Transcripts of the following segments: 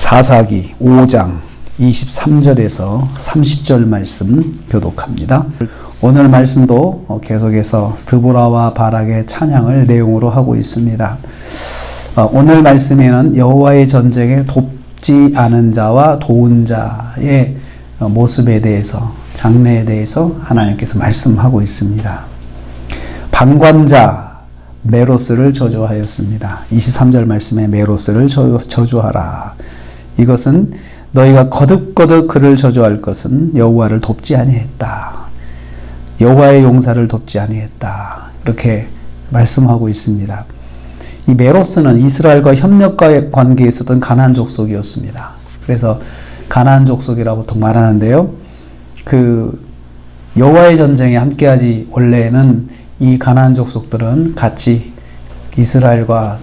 사사기 5장 23절에서 30절 말씀 교독합니다. 오늘 말씀도 계속해서 드보라와 바락의 찬양을 내용으로 하고 있습니다. 오늘 말씀에는 여호와의 전쟁에 돕지 않은 자와 도운 자의 모습에 대해서, 장래에 대해서 하나님께서 말씀하고 있습니다. 방관자 메로스를 저주하였습니다. 23절 말씀에 메로스를 저주하라. 이것은 너희가 거듭거듭 그를 저주할 것은 여호와를 돕지 아니했다. 여호와의 용사를 돕지 아니했다. 이렇게 말씀하고 있습니다. 이 메로스는 이스라엘과 협력과의 관계에 있었던 가나안 족속이었습니다. 그래서 가나안 족속이라고 보통 말하는데요. 여호와의 전쟁에 함께하지, 원래는 이 가나안 족속들은 같이 이스라엘과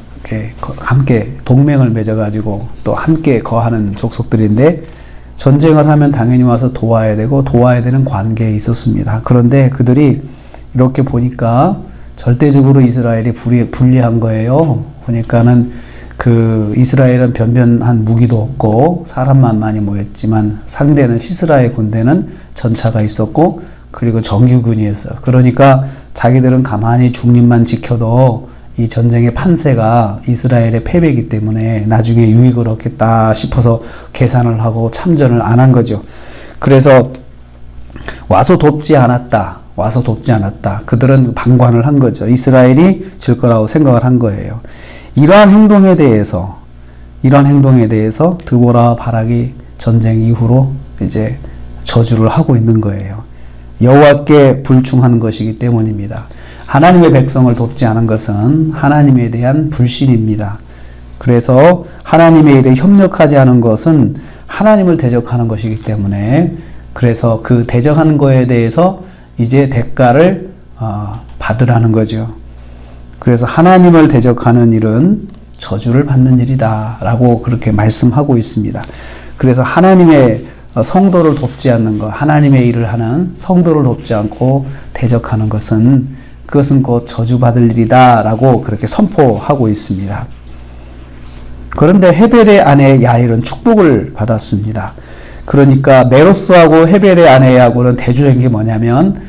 함께 동맹을 맺어가지고 또 함께 거하는 족속들인데, 전쟁을 하면 당연히 와서 도와야 되고 도와야 되는 관계에 있었습니다. 그런데 그들이 이렇게 보니까 절대적으로 이스라엘이 불리한 거예요. 보니까는 이스라엘은 변변한 무기도 없고 사람만 많이 모였지만 상대는 시스라의 군대는 전차가 있었고 그리고 정규군이었어요. 그러니까 자기들은 가만히 중립만 지켜도 이 전쟁의 판세가 이스라엘의 패배이기 때문에 나중에 유익을 얻겠다 싶어서 계산을 하고 참전을 안 한 거죠. 그래서 와서 돕지 않았다. 그들은 방관을 한 거죠. 이스라엘이 질 거라고 생각을 한 거예요. 이러한 행동에 대해서 드보라와 바락이 전쟁 이후로 이제 저주를 하고 있는 거예요. 여호와께 불충하는 것이기 때문입니다. 하나님의 백성을 돕지 않은 것은 하나님에 대한 불신입니다. 그래서 하나님의 일에 협력하지 않은 것은 하나님을 대적하는 것이기 때문에, 그래서 그 대적한 거에 대해서 이제 대가를 받으라는 거죠. 그래서 하나님을 대적하는 일은 저주를 받는 일이다 라고 그렇게 말씀하고 있습니다. 그래서 하나님의 성도를 돕지 않는 것, 하나님의 일을 하는 성도를 돕지 않고 대적하는 것은, 그것은 곧 저주받을 일이다 라고 그렇게 선포하고 있습니다. 그런데 헤벨의 아내 야일은 축복을 받았습니다. 그러니까 메로스하고 헤벨의 아내하고는 대조된 게 뭐냐면,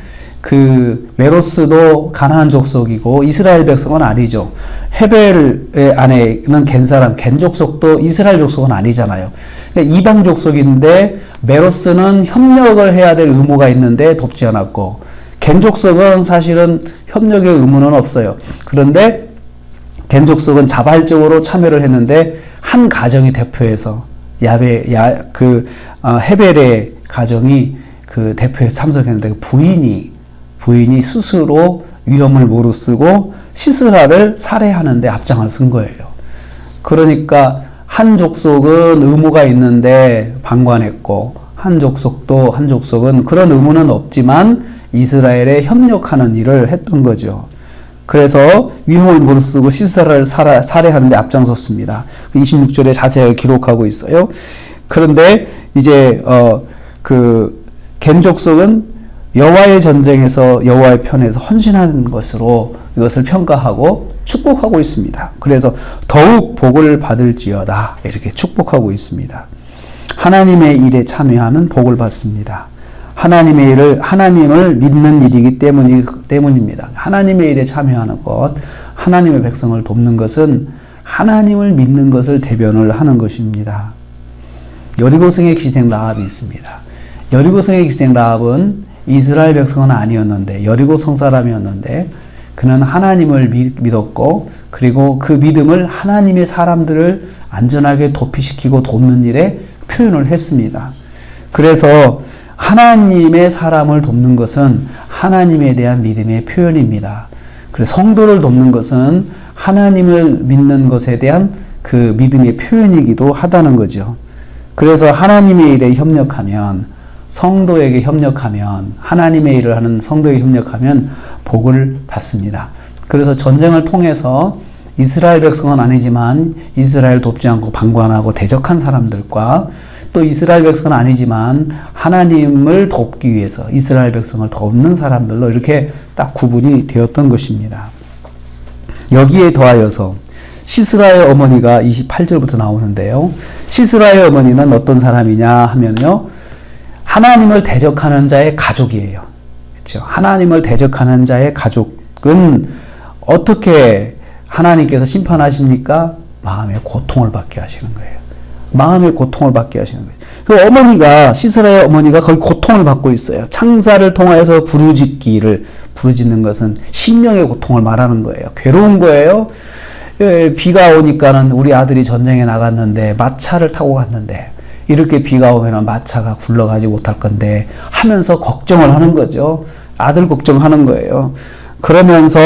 메로스도 가나안 족속이고 이스라엘 백성은 아니죠. 헤벨의 아내는 겐 족속도 이스라엘 족속은 아니잖아요. 그러니까 이방 족속인데 메로스는 협력을 해야 될 의무가 있는데 돕지 않았고, 겐 족속은 사실은 협력의 의무는 없어요. 그런데 겐 족속은 자발적으로 참여를 했는데 한 가정이 대표해서 헤벨의 가정이 대표해서 참석했는데 부인이 스스로 위험을 무릅쓰고 시스라를 살해하는데 앞장을 쓴 거예요. 그러니까 한 족속은 의무가 있는데 방관했고, 한 족속은 그런 의무는 없지만 이스라엘에 협력하는 일을 했던 거죠. 그래서 위험을 무릅쓰고 시스라를 살해하는데 앞장섰습니다. 26절에 자세하게 기록하고 있어요. 그런데 이제 겐 족속은 여호와의 전쟁에서 여호와의 편에서 헌신한 것으로 이것을 평가하고 축복하고 있습니다. 그래서 더욱 복을 받을지어다 이렇게 축복하고 있습니다. 하나님의 일에 참여하는 복을 받습니다. 하나님의 일을 하나님을 믿는 일이기 때문입니다. 하나님의 일에 참여하는 것, 하나님의 백성을 돕는 것은 하나님을 믿는 것을 대변을 하는 것입니다. 여리고성의 기생 라합이 있습니다. 여리고성의 기생 라합은 이스라엘 백성은 아니었는데, 여리고성 사람이었는데, 그는 하나님을 믿었고, 그리고 그 믿음을 하나님의 사람들을 안전하게 도피시키고 돕는 일에 표현을 했습니다. 그래서 하나님의 사람을 돕는 것은 하나님에 대한 믿음의 표현입니다. 그래서 성도를 돕는 것은 하나님을 믿는 것에 대한 그 믿음의 표현이기도 하다는 거죠. 그래서 하나님의 일에 협력하면, 성도에게 협력하면, 하나님의 일을 하는 성도에게 협력하면 복을 받습니다. 그래서 전쟁을 통해서 이스라엘 백성은 아니지만 이스라엘 돕지 않고 방관하고 대적한 사람들과, 또 이스라엘 백성은 아니지만 하나님을 돕기 위해서 이스라엘 백성을 돕는 사람들로 이렇게 딱 구분이 되었던 것입니다. 여기에 더하여서 시스라의 어머니가 28절부터 나오는데요. 시스라의 어머니는 어떤 사람이냐 하면요. 하나님을 대적하는 자의 가족이에요. 그렇죠? 하나님을 대적하는 자의 가족은 어떻게 하나님께서 심판하십니까? 마음의 고통을 받게 하시는 거예요. 마음의 고통을 받게 하시는 거예요. 그 어머니가, 시스라의 어머니가 거의 고통을 받고 있어요. 창사를 통하여서 부르짖는 것은 심령의 고통을 말하는 거예요. 괴로운 거예요. 비가 오니까는 우리 아들이 전쟁에 나갔는데 마차를 타고 갔는데 이렇게 비가 오면 마차가 굴러가지 못할 건데 하면서 걱정을 하는 거죠. 아들 걱정하는 거예요. 그러면서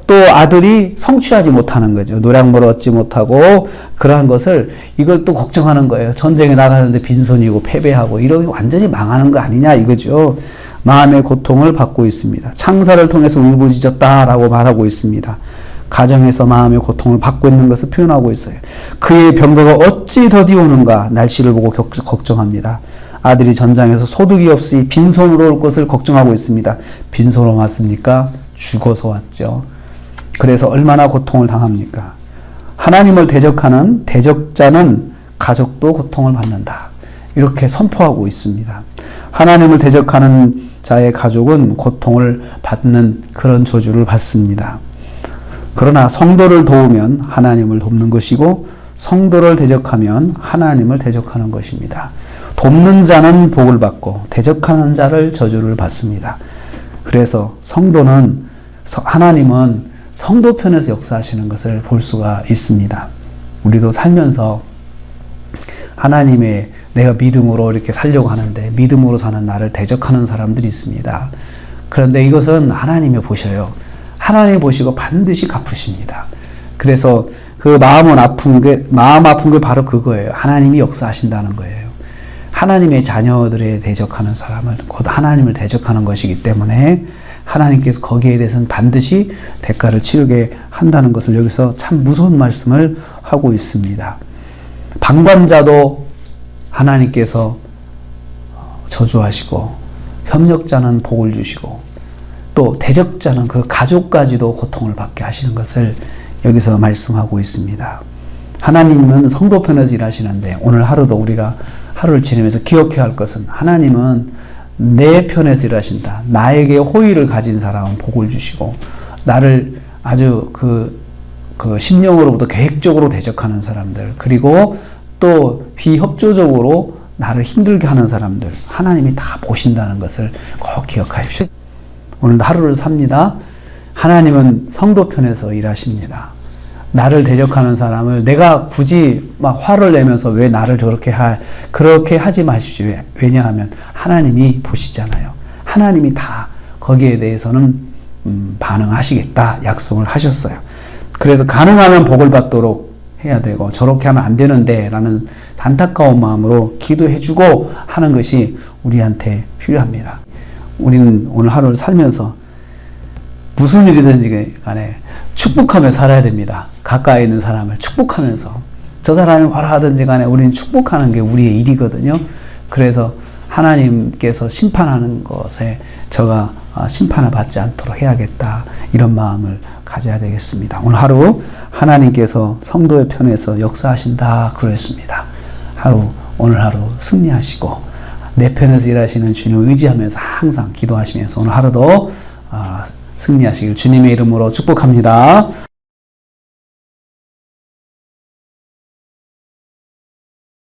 또 아들이 성취하지 못하는 거죠. 노량물을 얻지 못하고 그러한 것을 이걸 또 걱정하는 거예요. 전쟁에 나가는데 빈손이고 패배하고 이러면 완전히 망하는 거 아니냐 이거죠. 마음의 고통을 받고 있습니다. 창사를 통해서 울부짖었다라고 말하고 있습니다. 가정에서 마음의 고통을 받고 있는 것을 표현하고 있어요. 그의 병거가 어찌 더디오는가 날씨를 보고 걱정합니다. 아들이 전장에서 소득이 없이 빈손으로 올 것을 걱정하고 있습니다. 빈손으로 왔습니까? 죽어서 왔죠. 그래서 얼마나 고통을 당합니까? 하나님을 대적하는 대적자는 가족도 고통을 받는다. 이렇게 선포하고 있습니다. 하나님을 대적하는 자의 가족은 고통을 받는 그런 저주를 받습니다. 그러나 성도를 도우면 하나님을 돕는 것이고 성도를 대적하면 하나님을 대적하는 것입니다. 돕는 자는 복을 받고 대적하는 자를 저주를 받습니다. 그래서 하나님은 성도 편에서 역사하시는 것을 볼 수가 있습니다. 우리도 살면서 하나님의 내가 믿음으로 이렇게 살려고 하는데 믿음으로 사는 나를 대적하는 사람들이 있습니다. 그런데 이것은 하나님이 보셔요. 하나님이 보시고 반드시 갚으십니다. 그래서 그 마음 아픈 게 바로 그거예요. 하나님이 역사하신다는 거예요. 하나님의 자녀들에 대적하는 사람은 곧 하나님을 대적하는 것이기 때문에 하나님께서 거기에 대해서는 반드시 대가를 치르게 한다는 것을 여기서 참 무서운 말씀을 하고 있습니다. 방관자도 하나님께서 저주하시고 협력자는 복을 주시고 또 대적자는 그 가족까지도 고통을 받게 하시는 것을 여기서 말씀하고 있습니다. 하나님은 성도 편에서 일하시는데 오늘 하루도 우리가 하루를 지내면서 기억해야 할 것은 하나님은 내 편에서 일하신다. 나에게 호의를 가진 사람은 복을 주시고 나를 아주 그 심령으로부터 계획적으로 대적하는 사람들 그리고 또 비협조적으로 나를 힘들게 하는 사람들 하나님이 다 보신다는 것을 꼭 기억하십시오. 오늘 하루를 삽니다. 하나님은 성도 편에서 일하십니다. 나를 대적하는 사람을 내가 굳이 막 화를 내면서 왜 나를 그렇게 하지 마십시오. 왜냐하면 하나님이 보시잖아요. 하나님이 다 거기에 대해서는 반응하시겠다 약속을 하셨어요. 그래서 가능하면 복을 받도록 해야 되고 저렇게 하면 안 되는데 라는 안타까운 마음으로 기도해주고 하는 것이 우리한테 필요합니다. 우리는 오늘 하루를 살면서 무슨 일이든지 간에 축복하며 살아야 됩니다. 가까이 있는 사람을 축복하면서 저 사람이 뭐라 하든지 간에 우리는 축복하는 게 우리의 일이거든요. 그래서 하나님께서 심판하는 것에 저가 심판을 받지 않도록 해야겠다 이런 마음을 가져야 되겠습니다. 오늘 하루 하나님께서 성도의 편에서 역사하신다 그랬습니다. 오늘 하루 승리하시고 내 편에서 일하시는 주님을 의지하면서 항상 기도하시면서 오늘 하루도 승리하시길 주님의 이름으로 축복합니다.